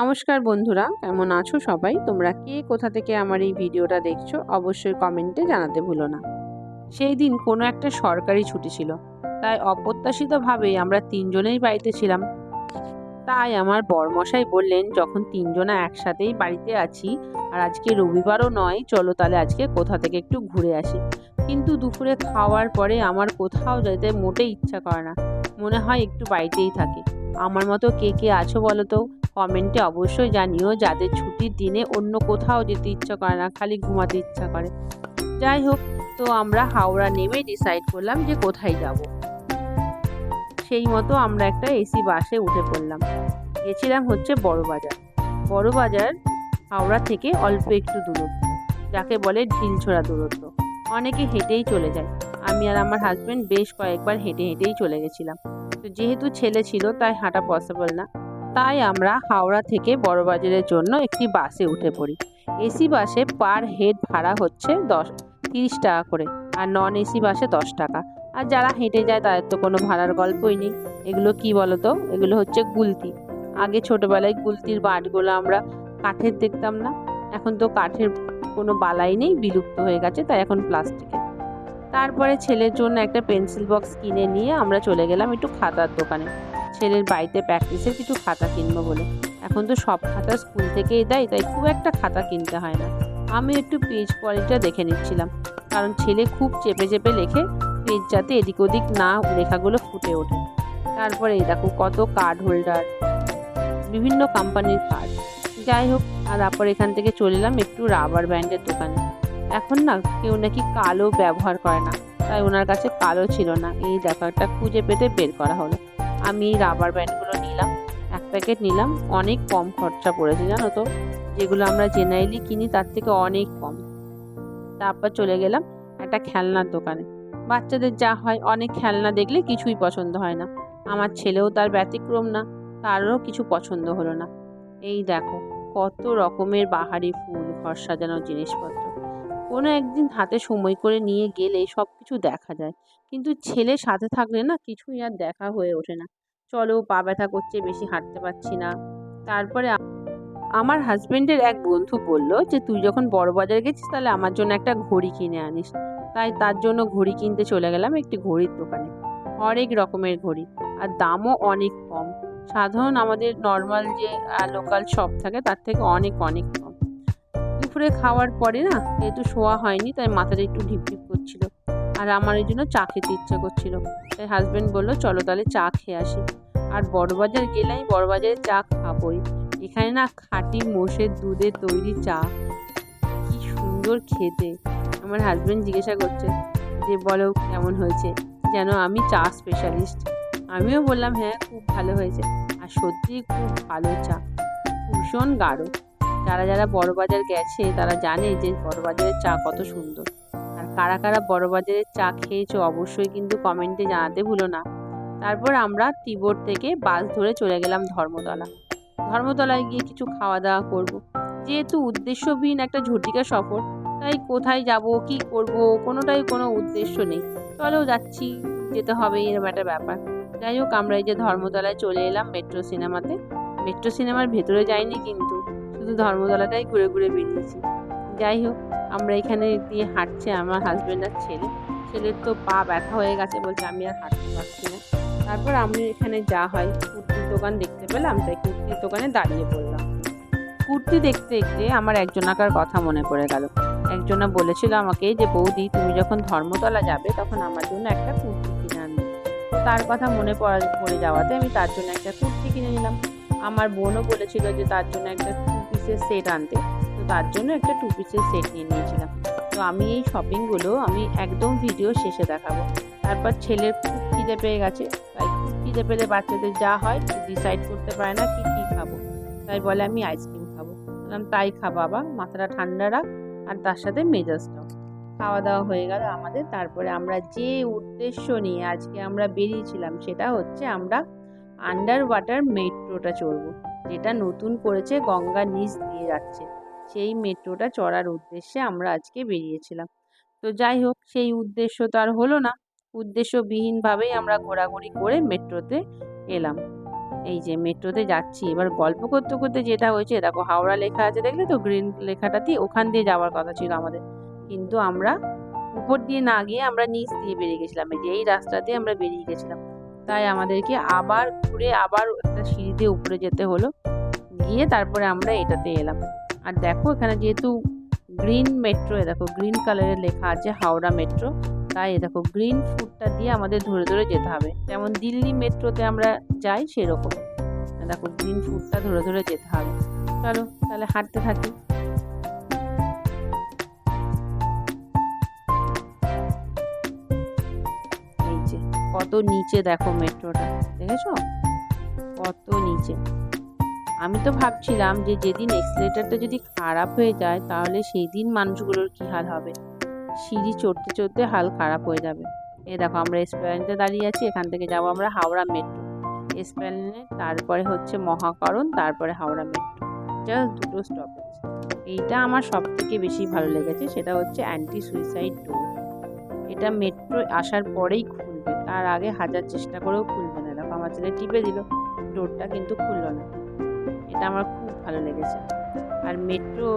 নমস্কার বন্ধুরা, কেমন আছো সবাই? তোমরা কে কোথা থেকে আমার এই ভিডিওটা দেখছো অবশ্যই কমেন্টে জানাতে ভুলো না। সেই দিন কোনো একটা সরকারি ছুটি ছিল, তাই অপ্রত্যাশিতভাবেই আমরা তিনজনেই বাড়িতে ছিলাম। তাই আমার বরমশাই বললেন, যখন তিনজনা একসাথেই বাড়িতে আছি আর আজকে রবিবারও নয়, চলো তাহলে আজকে কোথা থেকে একটু ঘুরে আসি। কিন্তু দুপুরে খাওয়ার পরে আমার কোথাও যেতে মোটেই ইচ্ছা করে না, মনে হয় একটু বাড়িতেই থাকি। আমার মতো কে কে আছো বলো তো? কমেন্টে অবশ্যই জানিও, যাদের ছুটির দিনে অন্য কোথাও যেতে ইচ্ছা করে না, খালি ঘুমাতে ইচ্ছা করে। যাই হোক, তো আমরা হাওড়া নেমে ডিসাইড করলাম যে কোথায় যাব। সেই মতো আমরা একটা এসি বাসে উঠে পড়লাম। গেছিলাম হচ্ছে বড়বাজার। বড়বাজার হাওড়া থেকে অল্প একটু দূরত্ব, যাকে বলে ঢিলছোড়া দূরত্ব। অনেকে হেঁটেই চলে যায়, আমি আর আমার হাজব্যান্ড বেশ কয়েকবার হেঁটে হেঁটেই চলে গেছিলাম। তো যেহেতু ছেলে ছিল তাই হাঁটা পসিবল না, তাই আমরা হাওড়া থেকে বড়বাজারের জন্য একটি বাসে উঠে পড়ি। এসি বাসে পার হেড ভাড়া হচ্ছে 30 টাকা করে, আর নন এসি বাসে 10 টাকা। আর যারা হেঁটে যায় তাদের তো কোনো ভাড়ার গল্পই নেই। এগুলো কি বলতো? এগুলো হচ্ছে গুলতি। আগে ছোটবেলায় গুলতির বাঁটগুলো আমরা কাঠের দেখতাম না, এখন তো কাঠের কোনো বালাই নেই, বিলুপ্ত হয়ে গেছে, তাই এখন প্লাস্টিকের। তারপরে ছেলের জন্য একটা পেন্সিল বক্স কিনে নিয়ে আমরা চলে গেলাম একটু খাতার দোকানে, ছেলের বাড়িতে প্র্যাকটিসের কিছু খাতা কিনবো বলে। এখন তো সব খাতা স্কুল থেকেই দেয়, তাই খুব একটা খাতা কিনতে হয় না। আমি একটু পেজ কোয়ালিটিটা দেখে নিচ্ছিলাম, কারণ ছেলে খুব চেপে চেপে লেখে, পেজ যাতে এদিক ওদিক না লেখাগুলো ফুটে ওঠে। তারপরে এই দেখো কত কার্ড হোল্ডার, বিভিন্ন কোম্পানির কার্ড। যাই হোক, আর তারপর এখান থেকে চলে এলাম একটু রাবার ব্যান্ডের দোকানে। এখন না কেউ নাকি কালো ব্যবহার করে না, তাই ওনার কাছে কালো ছিল না। এই দেখো একটা খুঁজে পেতে বের করা হলো। আমি এই রাবার ব্যান্ডগুলো নিলাম, এক প্যাকেট নিলাম। অনেক কম খরচা পড়েছে জানো তো, যেগুলো আমরা জেনারেলি কিনি তার থেকে অনেক কম। তারপর চলে গেলাম একটা খেলনার দোকানে। বাচ্চাদের যা হয়, অনেক খেলনা দেখলে কিছুই পছন্দ হয় না। আমার ছেলেও তার ব্যতিক্রম না, তারও কিছু পছন্দ হলো না। এই দেখো কত রকমের বাহারি ফুল, ঘর সাজানোর জিনিসপত্র। কোনো একদিন হাতে সময় করে নিয়ে গেলে সব কিছু দেখা যায়, কিন্তু ছেলে সাথে থাকলে না কিছুই আর দেখা হয়ে ওঠে না। চলো, পা ব্যথা করছে, বেশি হাঁটতে পারছি না। তারপরে আমার হাজবেন্ডের এক বন্ধু বলল যে তুই যখন বড়বাজার গেছিস তাহলে আমার জন্য একটা ঘড়ি কিনে আনিস। তাই তার জন্য ঘড়ি কিনতে চলে গেলাম একটি ঘড়ির দোকানে। অনেক রকমের ঘড়ি, আর দামও অনেক কম। সাধারণ আমাদের নর্মাল যে লোকাল শপ থাকে তার থেকে অনেক অনেক কম। দুপুরে খাওয়ার পরে না, যেহেতু শোয়া হয়নি তাই মাথাটা একটু ঢিপঢিপ করছিল, আর আমার এই জন্য চা খেতে ইচ্ছা করছিল। তাই হাজবেন্ড বললো চলো তাহলে চা খেয়ে আসি। আর বড়বাজার গেলেই বড়বাজারে চা খাবোই। এখানে না খাঁটি মোষের দুধে তৈরি চা, কি সুন্দর খেতে। আমার হাজবেন্ড জিজ্ঞাসা করছে যে বলো কেমন হয়েছে, যেন আমি চা স্পেশালিস্ট। আমিও বললাম হ্যাঁ খুব ভালো হয়েছে। আর সত্যিই খুব ভালো চা, ভীষণ গাঢ়। যারা যারা বড়বাজার গেছে তারা জানে যে বড়বাজারের চা কত সুন্দর। আর কারা কারা বড়বাজারের চা খেয়েছো অবশ্যই কিন্তু কমেন্টে জানাতে ভুলো না। তারপর আমরা টিবোর্ড থেকে বাস ধরে চলে গেলাম ধর্মতলা। ধর্মতলায় গিয়ে কিছু খাওয়া দাওয়া করব। যেহেতু উদ্দেশ্যহীন একটা ঝটিকা সফর, তাই কোথায় যাব কি করব কোনোটাই কোনো উদ্দেশ্য নেই। চলো যাচ্ছি, যেতে হবে, এরকম একটা ব্যাপার। যাই হোক, আমরা এই যে ধর্মতলায় চলে এলাম মেট্রো সিনেমাতে। মেট্রো সিনেমার ভেতরে যাইনি কিন্তু, শুধু ধর্মতলাটাই ঘুরে ঘুরে বেরিয়েছি। যাই হোক, আমরা এখানে দিয়ে হাঁটছে আমার হাজব্যান্ড আর ছেলে। ছেলের তো পা ব্যথা হয়ে গেছে, বলছে আমি আর হাঁটতে পারছি না। তারপর আমি এখানে যা হয় কুর্তির দোকান দেখতে পেলাম, তাই কুর্তির দোকানে দাঁড়িয়ে পড়লাম। কুর্তি দেখতে দেখতে আমার একজনাকার কথা মনে পড়ে গেল। একজনা বলেছিল আমাকে যে বৌদি তুমি যখন ধর্মতলা যাবে তখন আমার জন্য একটা কুর্তি কিনে আনবে। তো তার কথা পড়ে যাওয়াতে আমি তার জন্য একটা কুর্তি কিনে নিলাম। আমার বোনও বলেছিল যে তার জন্য একটা 2 পিসের সেট আনতে, তো তার জন্য একটা 2 পিসের সেট নিয়ে নিয়েছিলাম। তো আমি এই শপিংগুলো আমি একদম ভিডিও শেষে দেখাবো। তারপর ছেলের খুব খিদে পেয়ে গেছে, তাই খুব খিদে পেলে বাচ্চাদের যা হয় ডিসাইড করতে পারে না কি কী খাবো, তাই বলে আমি আইসক্রিম খাবো। বললাম তাই খা বাবা, মাথাটা ঠান্ডা রাখ, আর তার সাথে মেজাজটাও। খাওয়া দাওয়া হয়ে গেল আমাদের। তারপরে আমরা যে উদ্দেশ্য নিয়ে আজকে আমরা বেরিয়েছিলাম সেটা হচ্ছে আমরা আন্ডার ওয়াটার মেট্রোটা চড়বো, যেটা নতুন করেছে, গঙ্গার নিচ দিয়ে যাচ্ছে। সেই মেট্রোটা চড়ার উদ্দেশ্যে আমরা আজকে বেরিয়েছিলাম। তো যাই হোক, সেই উদ্দেশ্য তো আর হলো না। উদ্দেশ্যবিহীনভাবেই আমরা ঘোরাঘুরি করে মেট্রোতে এলাম। এই যে মেট্রোতে যাচ্ছি, এবার গল্প করতে করতে যেটা হয়েছে, দেখো হাওড়া লেখা আছে দেখলে তো, গ্রিন লেখাটা দিয়ে ওখান দিয়ে যাওয়ার কথা ছিল আমাদের, কিন্তু আমরা উপর দিয়ে না গিয়ে আমরা নিচ দিয়ে বেরিয়ে গেছিলাম। এই যে এই রাস্তা দিয়ে আমরা বেরিয়ে গেছিলাম, তাই আমাদেরকে আবার ঘুরে আবার একটা সিঁড়ি দিয়ে উপরে যেতে হলো, গিয়ে তারপরে আমরা এটাতে এলাম। আর দেখো এখানে যেহেতু গ্রিন মেট্রো, দেখো গ্রিন কালারের লেখা আছে হাওড়া মেট্রো, তাই দেখো গ্রিন ফুটটা দিয়ে আমাদের ধরে ধরে যেতে হবে, যেমন দিল্লি মেট্রোতে আমরা যাই সেরকম। দেখো গ্রিন ফুটটা ধরে ধরে যেতে হবে। চলো তাহলে হাঁটতে থাকি। এই যে কত নিচে দেখো মেট্রোটা, দেখেছো কত নিচে। আমি তো ভাবছিলাম যে যেদিন এক্সিলেটারটা যদি খারাপ হয়ে যায় তাহলে সেই দিন মানুষগুলোর কি হাল হবে, সিঁড়ি চড়তে চড়তে হাল খারাপ হয়ে যাবে। এই দেখো আমরা এসপ্ল্যানেডে দাঁড়িয়ে আছি, এখান থেকে যাবো আমরা হাওড়া মেট্রো। এসপ্ল্যানেড, তারপরে হচ্ছে মহাকরণ, তারপরে হাওড়া মেট্রো, জাস্ট দুটো স্টপেজ। এইটা আমার সব থেকে বেশি ভালো লেগেছে, সেটা হচ্ছে অ্যান্টি সুইসাইড ডোর। এটা মেট্রো আসার পরেই খুলবে, তার আগে হাজার চেষ্টা করেও খুলবে না। দেখো আমার ছেলে টিপে দিল, ডোরটা কিন্তু খুললো না। এটা আমার খুব ভালো লেগেছে। আর মেট্রো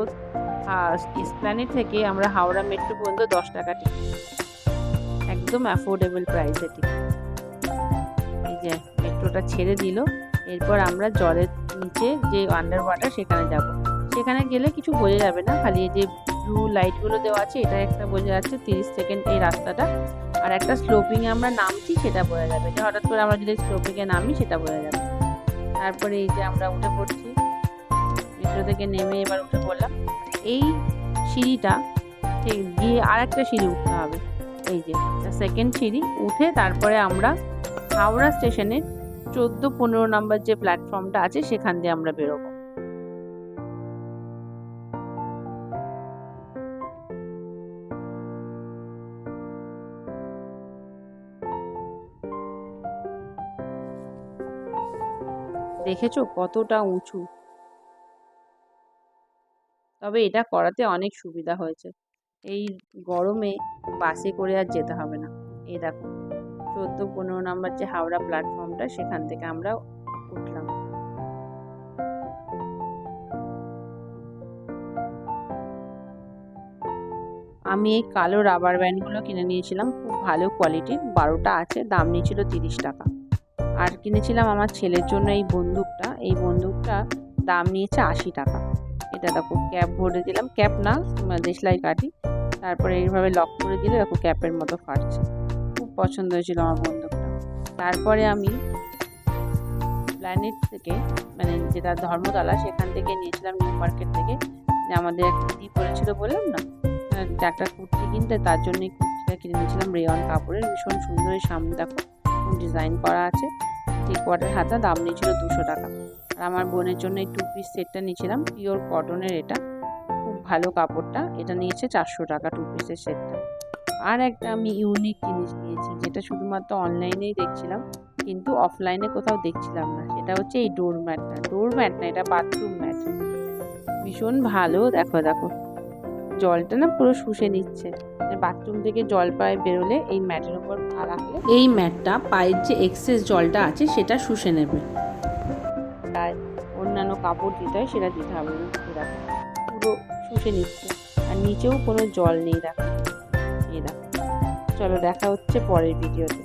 এসপ্ল্যানেড থেকে আমরা হাওড়া মেট্রো পর্যন্ত 10 টাকা টিকিট, একদম অ্যাফোর্ডেবল প্রাইসে টিকিট। এই যে মেট্রোটা ছেড়ে দিল, এরপর আমরা জলের নিচে যে আন্ডার ওয়াটার সেখানে যাব। সেখানে গেলে কিছু বোঝা যাবে না, খালি এই যে ব্লু লাইটগুলো দেওয়া আছে এটা একটা বোঝা যাচ্ছে 30 সেকেন্ড এই রাস্তাটা, আর একটা স্লোপিংয়ে আমরা নামছি সেটা বোঝা যাবে, যে হঠাৎ করে আমরা যদি স্লোপিংয়ে নামি সেটা বোঝা যাবে। তারপরে এই যে আমরা উঠে পড়ছি, মেট্রো থেকে নেমে এবার উঠে পড়লাম। এই সিঁড়িটা গিয়ে আর একটা সিঁড়ি উঠতে হবে, এই যে সেকেন্ড সিঁড়ি উঠে তারপরে আমরা হাওড়া স্টেশনের 14-15 নম্বর যে প্ল্যাটফর্মটা আছে সেখান দিয়ে আমরা বেরোবো। দেখেছো কতটা উঁচু, তবে এটা করাতে অনেক সুবিধা হয়েছে, এই গরমে বাসে করে আর যেতে হবে না। এই দেখো 14-15 নম্বর যে হাওড়া প্ল্যাটফর্মটা সেখান থেকে আমরা উঠলাম। আমি এই কালো রাবার ব্যান্ডগুলো কিনে নিয়েছিলাম, খুব ভালো কোয়ালিটির, 12টা আছে, দাম নিয়েছিল 30 টাকা। আর কিনেছিলাম আমার ছেলের জন্য এই বন্দুকটা দাম নিয়েছে 80 টাকা। এটা দেখো ক্যাপ ভরে দিলাম, ক্যাপ না দেশলাই কাঠি, তারপরে এইভাবে লক করে দিলে দেখো ক্যাপের মতো ফাটছে, খুব পছন্দ হয়েছিল আমার বন্দুকটা। তারপরে আমি প্ল্যানেট থেকে, মানে যেটা ধর্মতলা, সেখান থেকে নিয়েছিলাম নিউ মার্কেট থেকে, যে আমাদের এক দিদি পরেছিল বললাম না একটা কুর্তি কিনতে, তার জন্য এই কুর্তিটা কিনে নিয়েছিলাম রেয়ন কাপড়ের, ভীষণ সুন্দর। সামনে দেখো ডিজাইন করা আছে, ঠিক কোয়ার্টার হাতা, দাম নিয়েছিল 200 টাকা। আর আমার বোনের জন্য এই 2 পিস সেটটা নিয়েছিলাম, পিওর কটনের, এটা খুব ভালো কাপড়টা, এটা নিয়েছে 400 টাকা 2 পিসের সেটটা। আর একটা আমি ইউনিক জিনিস নিয়েছি, যেটা শুধুমাত্র অনলাইনেই দেখছিলাম কিন্তু অফলাইনে কোথাও দেখছিলাম না, সেটা হচ্ছে এই ডোরম্যাট না, এটা বাথরুম ম্যাট, ভীষণ ভালো। দেখো জলটা না পুরো শুষে নিচ্ছে, বাথরুম থেকে জল পায়ে বেরোলে এই ম্যাটের উপর পা রাখলে এই ম্যাটটা পায়ের যে এক্সেস জলটা আছে সেটা শুষে নেবে। তাই অন্যান্য কাপড় দিতে হয় সেটা দিতে হবে না, দেখো পুরো শুষে নিচ্ছে, আর নিচেও কোনো জল নেই। দেখো এই দেখো। চলো দেখা হচ্ছে পরের ভিডিওতে।